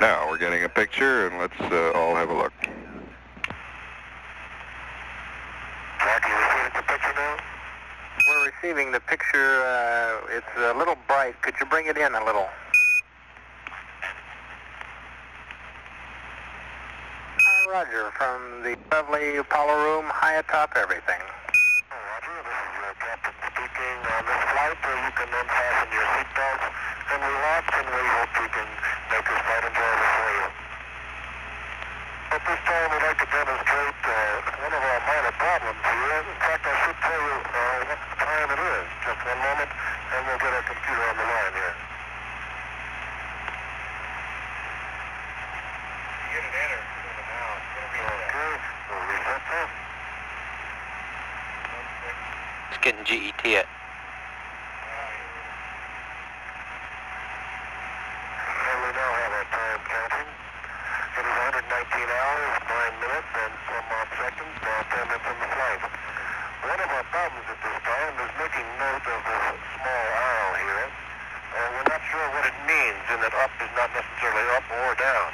Now we're getting a picture, and let's all have a look. Jack, you receiving the picture now? We're receiving the picture. It's a little bright. Could you bring it in a little? Roger, from the lovely Apollo room, high atop everything. Roger, this is your captain speaking. On this flight, you can unfasten your seatbelts and relax, and we hope we can make this flight enjoyable for you. At this time, we'd like to demonstrate one of our minor problems here. In fact, I should tell you what time it is. Just one moment, and we'll get our computer on the line here. Get it enter. Okay, we'll reset that. It's getting GET it. And we now have our time counting. It is 119 hours, 9 minutes, and some odd seconds, now 10 minutes in the flight. One of our problems at this time is making note of this small arrow here. We're not sure what it means, and that up is not necessarily up or down.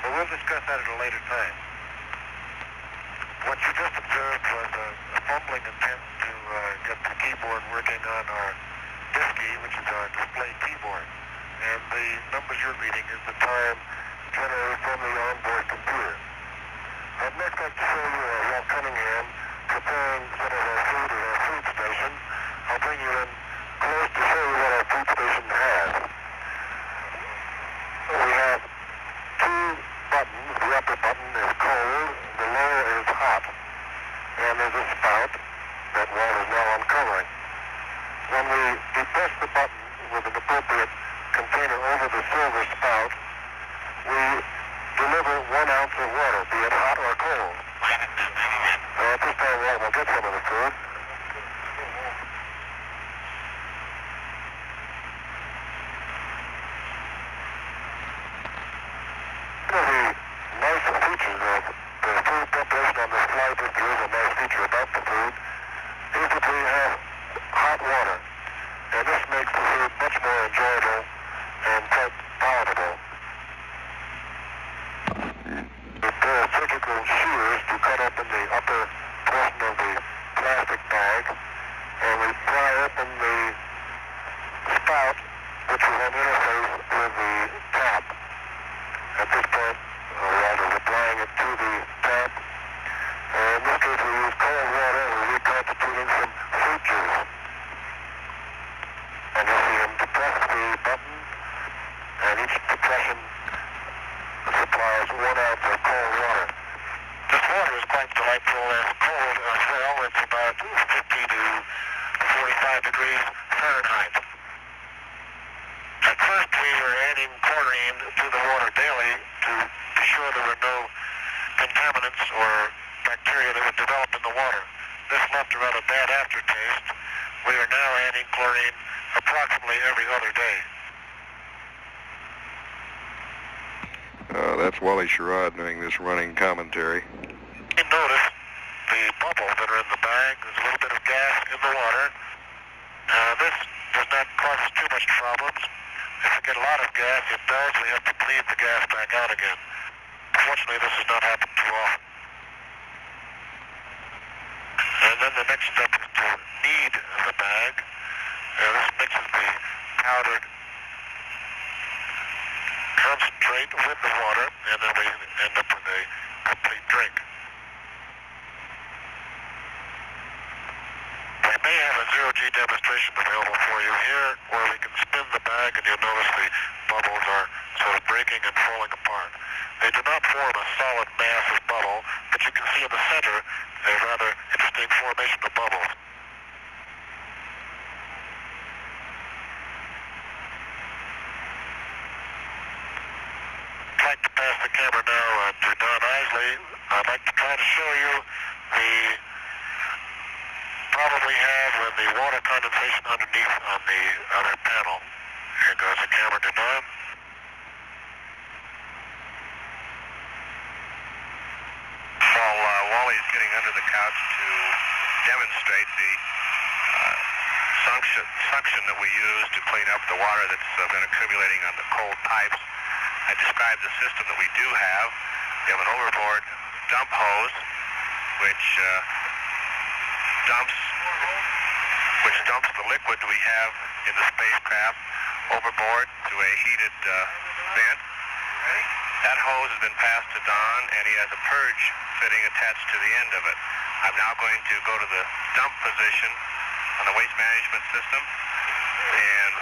But we'll discuss that at a later time. What you just observed was a fumbling attempt to get the keyboard working on our disky, which is our display keyboard. And the numbers you're reading is the time generated from the onboard computer. I'd next like to show you Walt Cunningham preparing some of our food at our food station. I'll bring you in close to show you what our food station has. We have two buttons. The upper button is cold, the lower is hot, and there's a spout that Walt is now uncovering. When we depress the button with an appropriate container over the silver spout, we deliver 1 ounce of water, be it hot or cold. At this time, Walt will get some of the food. One of the nice features of the food preparation on this flight, if there is a nice feature about the food, is that we have hot water. And this makes the food much more enjoyable and quite palatable. We pair surgical shears to cut open the upper portion of the plastic bag, and we pry open the spout, which is an interface with the tap. At this point, Walt is applying it to the tap. In this case, we use cold water and we're reconstituting some fruit juice. And you'll see him depress the button, and each depression supplies 1 ounce of cold water. This water is quite delightful and cold as well. It's about 50 to 45 degrees Fahrenheit. At first, we were adding chlorine to the water daily to be sure there were no contaminants or bacteria that would develop in the water. This left a rather bad aftertaste. We are now adding chlorine approximately every other day. That's Wally Sherrod doing this running commentary. You notice the bubbles that are in the bag. There's a little bit of gas in the water. This does not cause us too much problems. If we get a lot of gas, it does. We have to bleed the gas back out again. Fortunately, this has not happened too often. And then the next step is to knead the bag. This mixes the powdered concentrate with the water, and then we end up with a complete drink. We may have a zero-G demonstration available for you here, where we can spin the bag, and you'll notice the bubbles are sort of breaking and falling apart. They do not form a solid mass of bubble, but you can see in the center a rather interesting formation of bubbles. I'd like to pass the camera now to Don Isley. I'd like to try to show you the problem we have with the water condensation underneath on the other panel. Here goes the camera to Don. While Wally's getting under the couch to demonstrate the suction that we use to clean up the water that's been accumulating on the cold pipes, I described the system that we do have. We have an overboard dump hose, which dumps the liquid we have in the spacecraft overboard to a heated vent. That hose has been passed to Don, and he has a purge fitting attached to the end of it. I'm now going to go to the dump position on the waste management system, and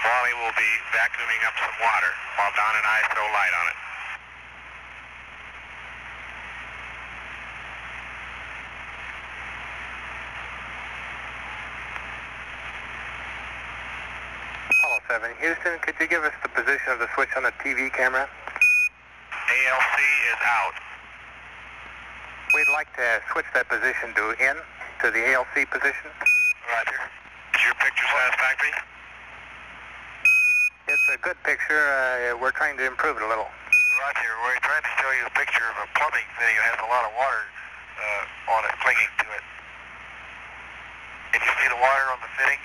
Wally will be vacuuming up some water while Don and I throw light on it. Apollo 7, Houston, could you give us the position of the switch on the TV camera? ALC is out. We'd like to switch that position to in, to the ALC position. Roger. Is your picture satisfactory? It's a good picture. We're trying to improve it a little. Roger. We're trying to show you a picture of a plumbing fitting that has a lot of water on it, clinging to it. Can you see the water on the fitting?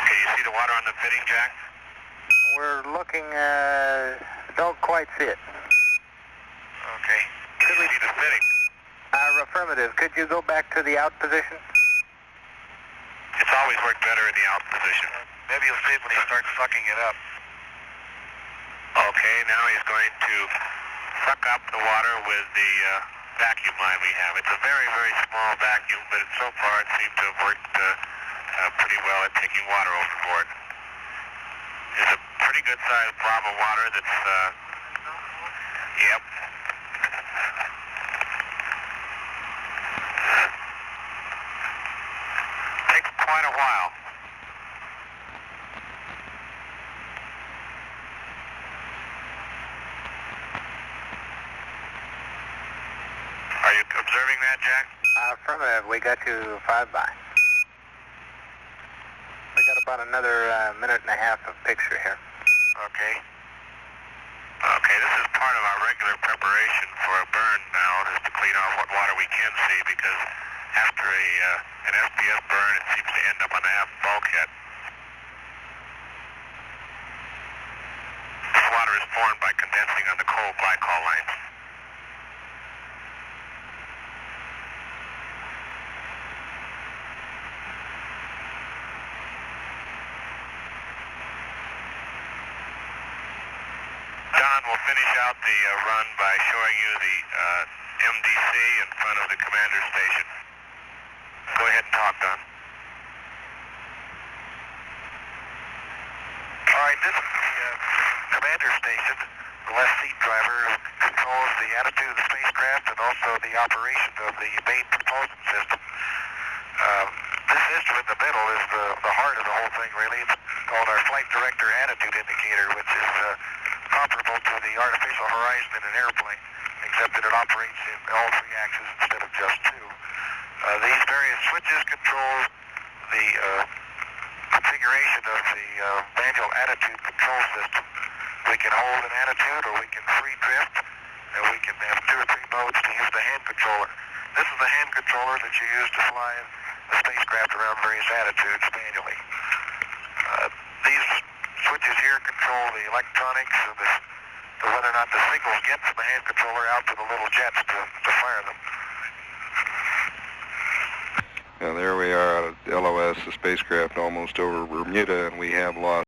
Can you see the water on the fitting, Jack? We're looking, don't quite see it. Okay. Can you see the fitting? Affirmative. Could you go back to the out position? It's always worked better in the out position. Maybe you'll see it when he starts sucking it up. Okay, now he's going to suck up the water with the vacuum line we have. It's a very, very small vacuum, but so far it seems to have worked pretty well at taking water overboard. It's a pretty good sized blob of water that's, yep. Takes quite a while. Are you observing that, Jack? Affirmative. We got you 5 by. We got about another minute and a half of picture here. Okay. Okay, this is part of our regular preparation for a burn now, is to clean off what water we can see, because after an SPS burn, it seems to end up on the aft bulkhead. This water is formed by condensing on the cold glycol lines. Don will finish out the run by showing you the MDC in front of the commander's station. Go ahead and talk, Don. All right, this is the commander's station. The left seat driver controls the attitude of the spacecraft and also the operation of the main propulsion system. This instrument in the middle is the heart of the whole thing, really. It's called our flight director attitude indicator, which is comparable to the artificial horizon in an airplane, except that it operates in all 3 axes instead of just 2. These various switches control the configuration of the manual attitude control system. We can hold an attitude, or we can free drift, and we can have 2 or 3 modes to use the hand controller. This is the hand controller that you use to fly the spacecraft around various attitudes manually. These switches here control the electronics of to whether or not the signals get from the hand controller out to the little jets to fire them. Now there we are out at LOS, the spacecraft almost over Bermuda, and we have lost